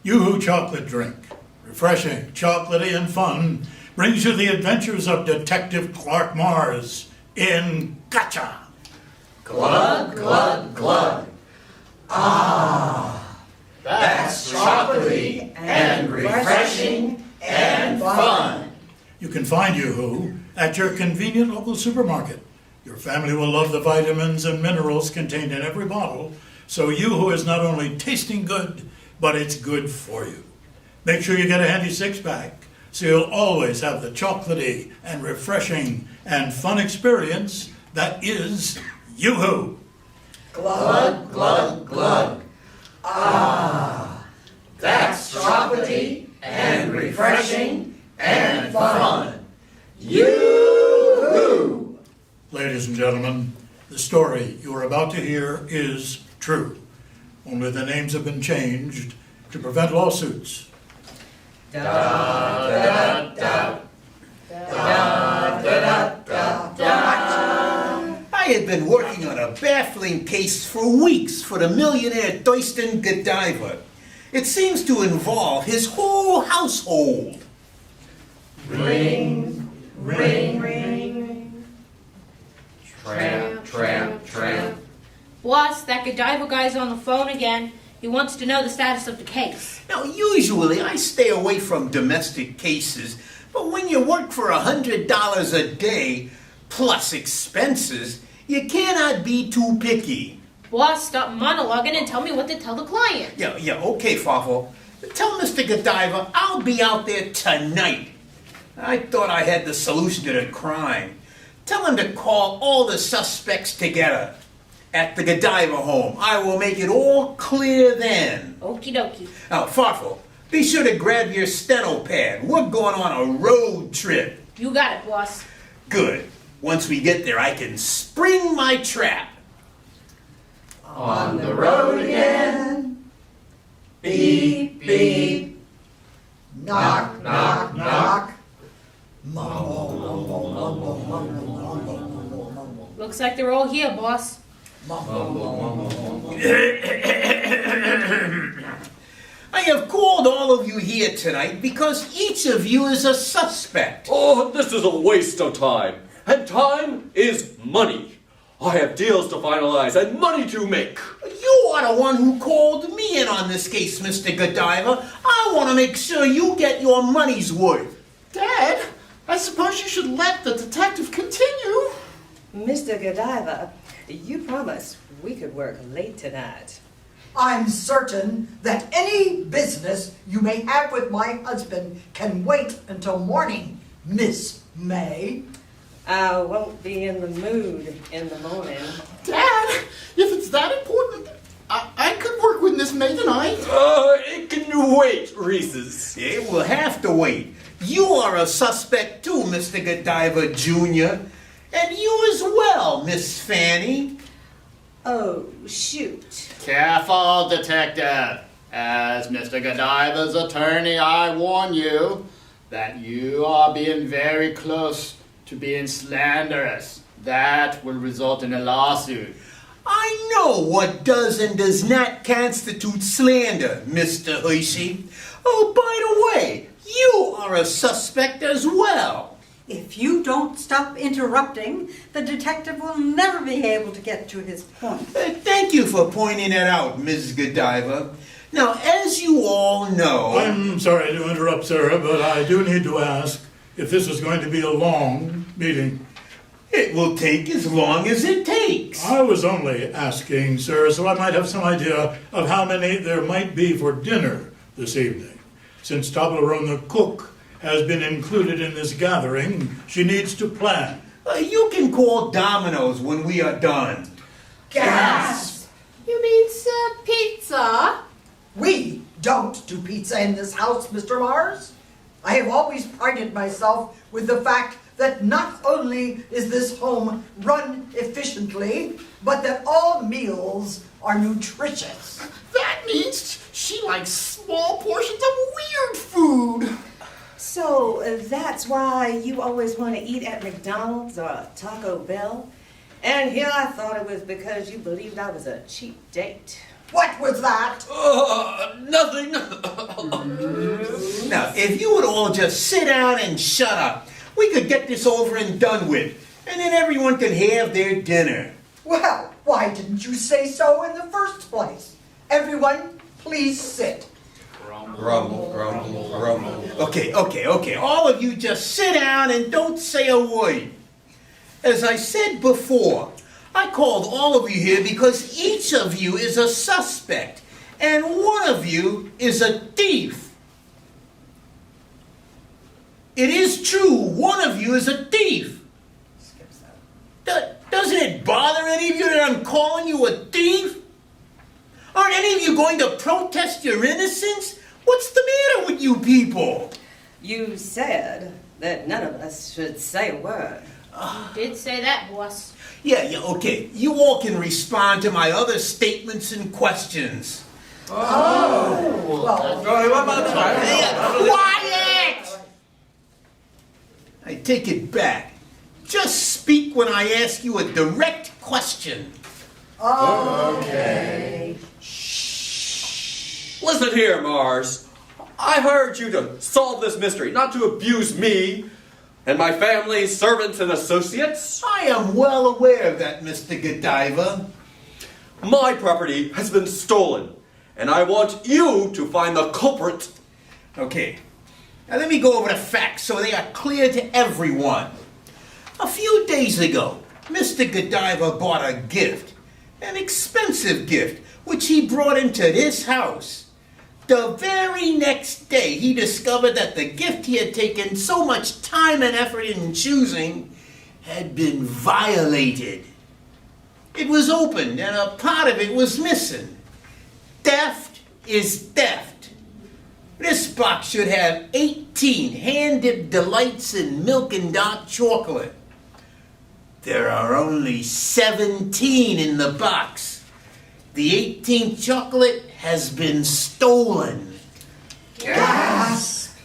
Yoo-hoo chocolate drink, refreshing, chocolatey, and fun, brings you the adventures of Detective Clark Mars in Gotcha! Glug, glug, glug. Ah, that's chocolatey and refreshing and fun. You can find Yoo-hoo at your convenient local supermarket. Your family will love the vitamins and minerals contained in every bottle, so Yoo-hoo is not only tasting good, but it's good for you. Make sure you get a handy six-pack, so you'll always have the chocolatey and refreshing and fun experience that is Yoo-hoo. Glug, glug, glug. Ah, that's chocolatey and refreshing and fun. Yoo-hoo! Ladies and gentlemen, the story you are about to hear is true. Only the names have been changed to prevent lawsuits. Da da da da da da da. I had been working on a baffling case for weeks for the millionaire Sterling Godiva. It seems to involve his whole household. Ring, ring, ring. Tramp, tramp, tramp. Boss, that Godiva guy's on the phone again. He wants to know the status of the case. Now, usually I stay away from domestic cases, but when you work for $100 a day plus expenses, you cannot be too picky. Boss, stop monologuing and tell me what to tell the client. Yeah, okay, Fafo. Tell Mr. Godiva I'll be out there tonight. I thought I had the solution to the crime. Tell him to call all the suspects together at the Godiva home. I will make it all clear then. Okie dokie. Now, Fafo, be sure to grab your steno pad. We're going on a road trip. You got it, boss. Good. Once we get there, I can spring my trap. On the road again. Beep, beep. Knock, knock, knock. Looks like they're all here, boss. I have called all of you here tonight because each of you is a suspect. Oh, this is a waste of time. And time is money. I have deals to finalize and money to make. You are the one who called me in on this case, Mr. Godiva. I want to make sure you get your money's worth. Dad, I suppose you should let the detective continue. Mr. Godiva, you promised we could work late tonight. I'm certain that any business you may have with my husband can wait until morning, Miss May. I won't be in the mood in the morning. Dad, if it's that important, I could work with Miss May tonight. It can wait, Reese's. It will have to wait. You are a suspect too, Mr. Godiva Jr. And you as well, Miss Fanny. Oh, shoot. Careful, detective. As Mr. Godiva's attorney, I warn you that you are being very close to being slanderous. That will result in a lawsuit. I know what does and does not constitute slander, Mr. Hershey. Oh, by the way, you are a suspect as well. If you don't stop interrupting, the detective will never be able to get to his point. Thank you for pointing it out, Ms. Godiva. Now, as you all know... I'm sorry to interrupt, sir, but I do need to ask if this is going to be a long meeting. It will take as long as it takes. I was only asking, sir, so I might have some idea of how many there might be for dinner this evening. Since Toblerone the cook has been included in this gathering, she needs to plan. You can call Domino's when we are done. Gasp! You mean, sir, pizza? We don't do pizza in this house, Mr. Mars. I have always prided myself with the fact that not only is this home run efficiently, but that all meals are nutritious. That means she likes small portions of weird food. So that's why you always want to eat at McDonald's or Taco Bell? And here I thought it was because you believed I was a cheap date. What was that? Nothing. Now, if you would all just sit down and shut up, we could get this over and done with, and then everyone can have their dinner. Well, why didn't you say so in the first place? Everyone, please sit. Grumble, grumble, grumble. Okay. All of you just sit down and don't say a word. As I said before, I called all of you here because each of you is a suspect, and one of you is a thief. It is true, one of you is a thief. Doesn't it bother any of you that I'm calling you a thief? Aren't any of you going to protest your innocence? What's the matter with you people? You said that none of us should say a word. You did say that, boss. Yeah, okay. You all can respond to my other statements and questions. Quiet! I take it back. Just speak when I ask you a direct question. Okay. Listen here, Mars. I hired you to solve this mystery, not to abuse me and my family, servants, and associates. I am well aware of that, Mr. Godiva. My property has been stolen, and I want you to find the culprit. Okay. Now let me go over the facts so they are clear to everyone. A few days ago, Mr. Godiva bought a gift, an expensive gift, which he brought into this house. The very next day, he discovered that the gift he had taken so much time and effort in choosing had been violated. It was opened and a part of it was missing. Theft is theft. This box should have 18 hand-dipped delights in milk and dark chocolate. There are only 17 in the box. The 18th chocolate has been stolen. Gasp!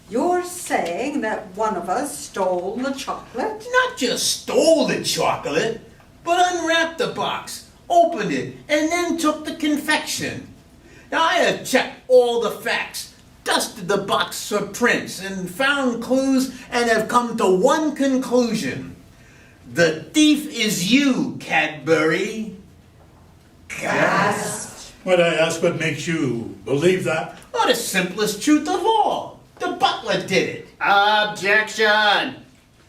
You're saying that one of us stole the chocolate? Not just stole the chocolate, but unwrapped the box, opened it, and then took the confection. Now, I have checked all the facts, dusted the box for prints, and found clues, and have come to one conclusion. The thief is you, Cadbury. Gasp. Might I ask what makes you believe that? Well, the simplest truth of all. The butler did it. Objection!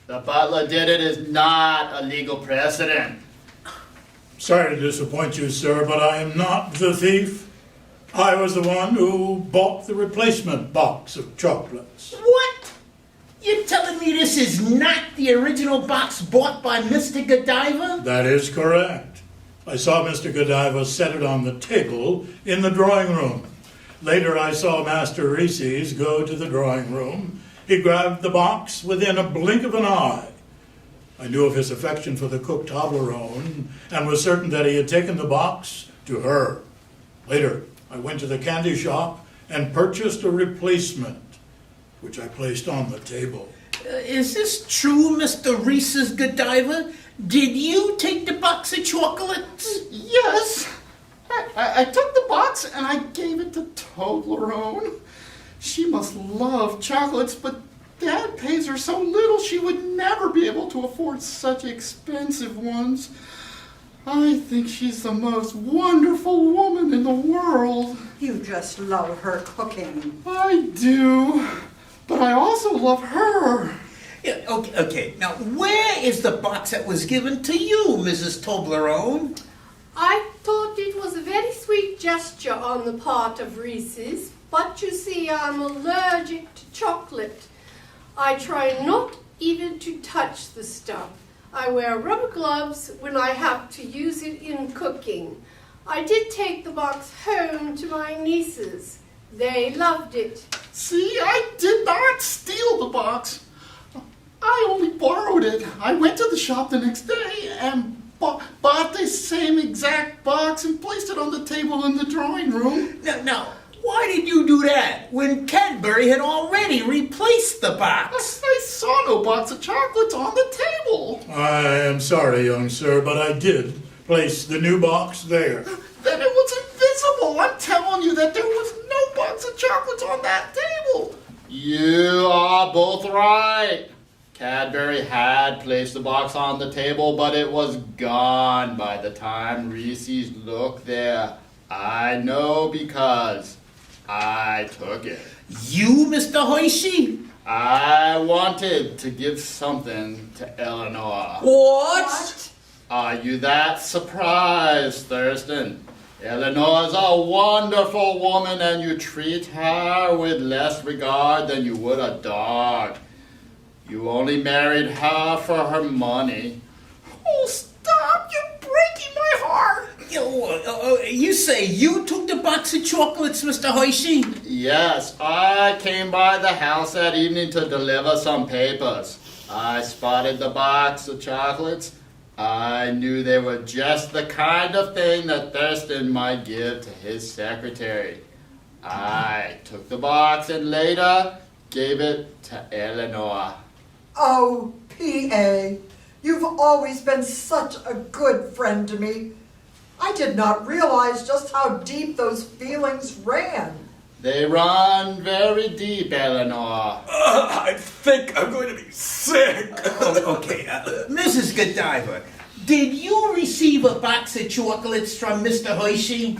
The butler did it is not a legal precedent. Sorry to disappoint you, sir, but I am not the thief. I was the one who bought the replacement box of chocolates. What? You're telling me this is not the original box bought by Mr. Godiva? That is correct. I saw Mr. Godiva set it on the table in the drawing room. Later, I saw Master Reese's go to the drawing room. He grabbed the box within a blink of an eye. I knew of his affection for the cook Toblerone and was certain that he had taken the box to her. Later, I went to the candy shop and purchased a replacement, which I placed on the table. Is this true, Mr. Reese's Godiva? Did you take the box of chocolates? Yes. I took the box and I gave it to Toblerone. She must love chocolates, but Dad pays her so little she would never be able to afford such expensive ones. I think she's the most wonderful woman in the world. You just love her cooking. I do, but I also love her. Yeah, okay. Now, where is the box that was given to you, Mrs. Toblerone? I thought it was a very sweet gesture on the part of Reese's, but you see, I'm allergic to chocolate. I try not even to touch the stuff. I wear rubber gloves when I have to use it in cooking. I did take the box home to my nieces. They loved it. See, I did not steal the box. I only borrowed it. I went to the shop the next day and bought the same exact box and placed it on the table in the drawing room. Now, why did you do that when Cadbury had already replaced the box? I saw no box of chocolates on the table. I am sorry, young sir, but I did place the new box there. Then it was telling you that there was no box of chocolates on that table. You are both right. Cadbury had placed the box on the table, but it was gone by the time Reese's looked there. I know because I took it. You, Mr. Hershey? I wanted to give something to Eleanor. What? Are you that surprised, Thurston? Eleanor's a wonderful woman, and you treat her with less regard than you would a dog. You only married her for her money. Oh, stop! You're breaking my heart. You say you took the box of chocolates, Mr. Hershey? Yes, I came by the house that evening to deliver some papers. I spotted the box of chocolates. I knew they were just the kind of thing that Thurston might give to his secretary. I took the box and later gave it to Eleanor. Oh, P.A., you've always been such a good friend to me. I did not realize just how deep those feelings ran. They run very deep, Eleanor. I think I'm going to be sick. Okay, Mrs. Godiva, did you receive a box of chocolates from Mr. Hershey?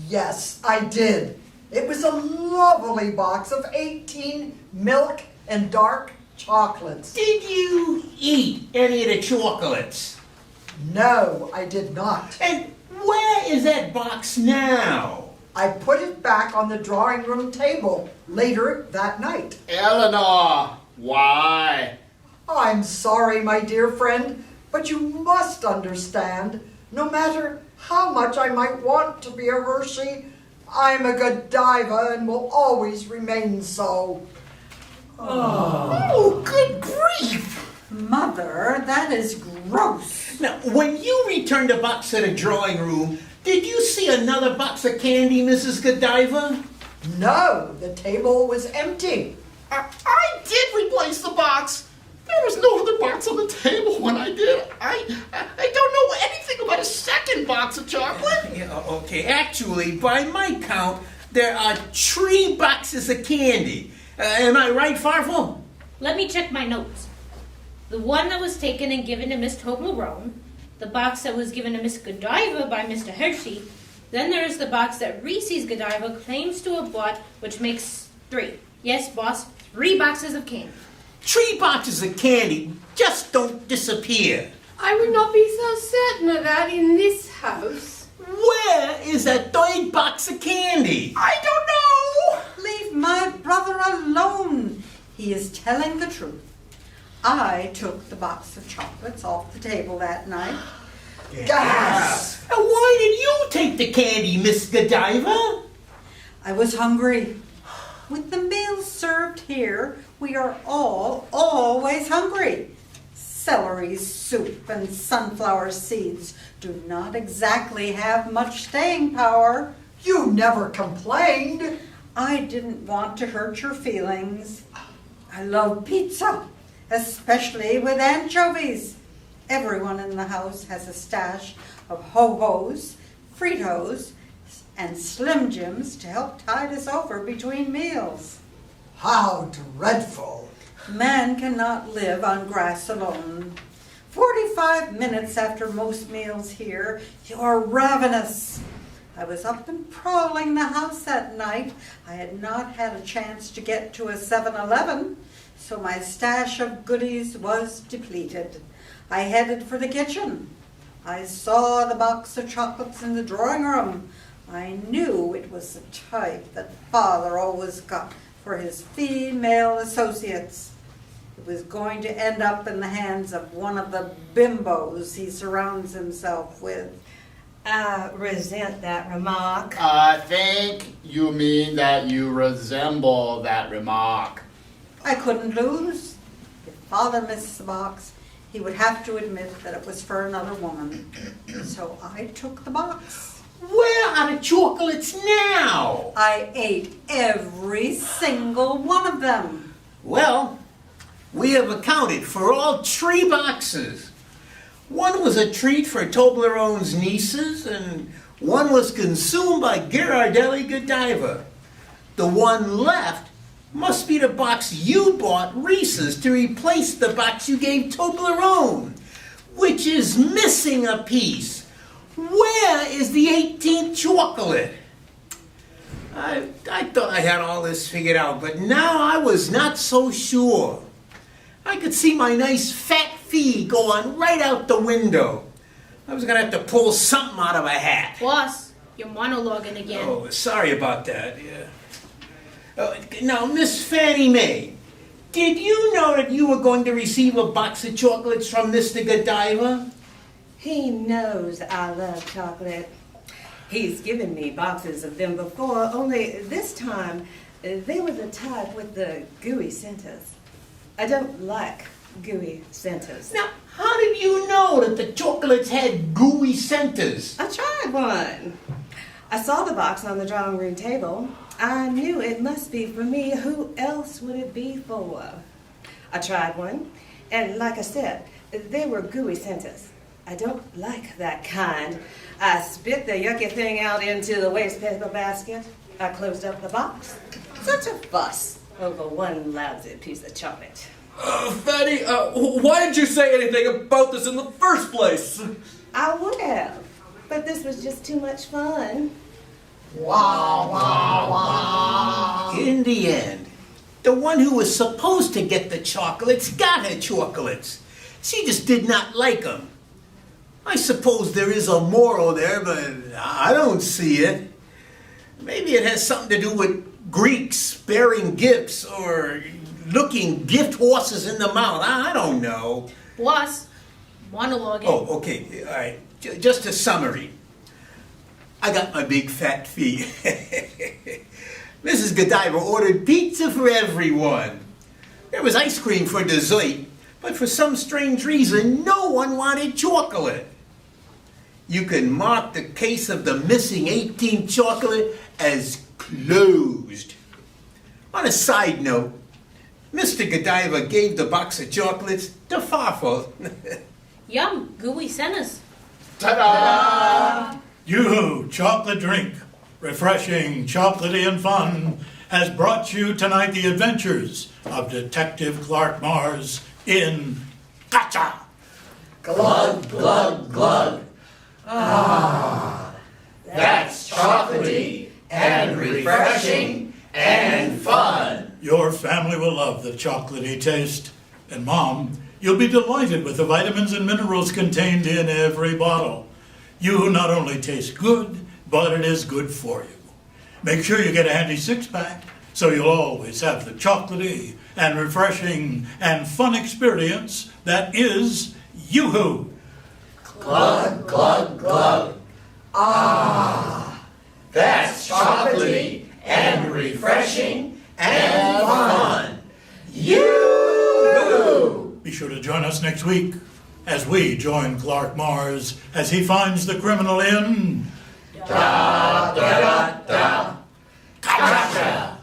Yes, I did. It was a lovely box of 18 milk and dark chocolates. Did you eat any of the chocolates? No, I did not. And where is that box now? I put it back on the drawing room table later that night. Eleanor, why? I'm sorry, my dear friend, but you must understand, no matter how much I might want to be a Hershey, I'm a Godiva and will always remain so. Oh, good grief! Mother, that is gross. Now, when you returned the box to the drawing room, did you see another box of candy, Mrs. Godiva? No, the table was empty. I did replace the box. There was no other box on the table when I did. I don't know anything about a second box of chocolate. Yeah, okay, actually, by my count, there are 3 boxes of candy. Am I right, Farfel? Let me check my notes. The one that was taken and given to Miss Toblerone, the box that was given to Miss Godiva by Mr. Hershey, then there is the box that Reese's Godiva claims to have bought, which makes 3. Yes, boss, 3 boxes of candy. 3 boxes of candy just don't disappear. I would not be so certain of that in this house. Where is that 3rd box of candy? I don't know. Leave my brother alone. He is telling the truth. I took the box of chocolates off the table that night. Gas! Now, why did you take the candy, Miss Godiva? I was hungry. With the meals served here, we are all always hungry. Celery soup and sunflower seeds do not exactly have much staying power. You never complained. I didn't want to hurt your feelings. I love pizza, especially with anchovies. Everyone in the house has a stash of Ho-Hos, Fritos, and Slim Jims to help tide us over between meals. How dreadful. Man cannot live on grass alone. 45 minutes after most meals here, you are ravenous. I was up and prowling the house that night. I had not had a chance to get to a 7-Eleven, so my stash of goodies was depleted. I headed for the kitchen. I saw the box of chocolates in the drawing room. I knew it was the type that Father always got for his female associates. It was going to end up in the hands of one of the bimbos he surrounds himself with. I resent that remark. I think you mean that you resemble that remark. I couldn't lose. If Father missed the box, he would have to admit that it was for another woman. So I took the box. Where are the chocolates now? I ate every single one of them. Well, we have accounted for all 3 boxes. One was a treat for Toblerone's nieces, and One was consumed by Ghirardelli Godiva. The one left must be the box you bought Reese's to replace the box you gave Toblerone, which is missing a piece. Where is the 18th chocolate? I thought I had all this figured out, but now I was not so sure. I could see my nice fat fee going right out the window. I was going to have to pull something out of a hat. Boss, you're monologuing again. Oh, sorry about that, yeah. Now, Miss Fannie Mae, did you know that you were going to receive a box of chocolates from Mr. Godiva? He knows I love chocolate. He's given me boxes of them before, only this time they were the type with the gooey centers. I don't like gooey centers. Now, how did you know that the chocolates had gooey centers? I tried one. I saw the box on the drawing room table. I knew it must be for me. Who else would it be for? I tried one, and like I said, they were gooey centers. I don't like that kind. I spit the yucky thing out into the waste paper basket. I closed up the box. Such a fuss over one lousy piece of chocolate. Fanny, why didn't you say anything about this in the first place? I would have, but this was just too much fun. Wow, wow, wow. In the end, the one who was supposed to get the chocolates got her chocolates. She just did not like them. I suppose there is a moral there, but I don't see it. Maybe it has something to do with Greeks bearing gifts or looking gift horses in the mouth. I don't know. Boss, monologuing. Oh, okay. All right. Just a summary. I got my big fat fee. Mrs. Godiva ordered pizza for everyone. There was ice cream for dessert, but for some strange reason, no one wanted chocolate. You can mark the case of the missing 18th chocolate as closed. On a side note, Mr. Godiva gave the box of chocolates to Farfel. Yum, gooey centers. Ta-da! Yoo-hoo, chocolate drink, refreshing, chocolatey, and fun, has brought you tonight the adventures of Detective Clark Mars in Gotcha! Glug, glug, glug. Ah, that's chocolatey and refreshing and fun. Your family will love the chocolatey taste. And Mom, you'll be delighted with the vitamins and minerals contained in every bottle. You not only taste good, but it is good for you. Make sure you get a handy six-pack so you'll always have the chocolatey and refreshing and fun experience that is Yoo-hoo. Glug, glug, glug. Ah, that's chocolatey and refreshing and fun. Yoo-hoo! Be sure to join us next week as we join Clark Mars as he finds the criminal in Da, da, da, da. Gotcha!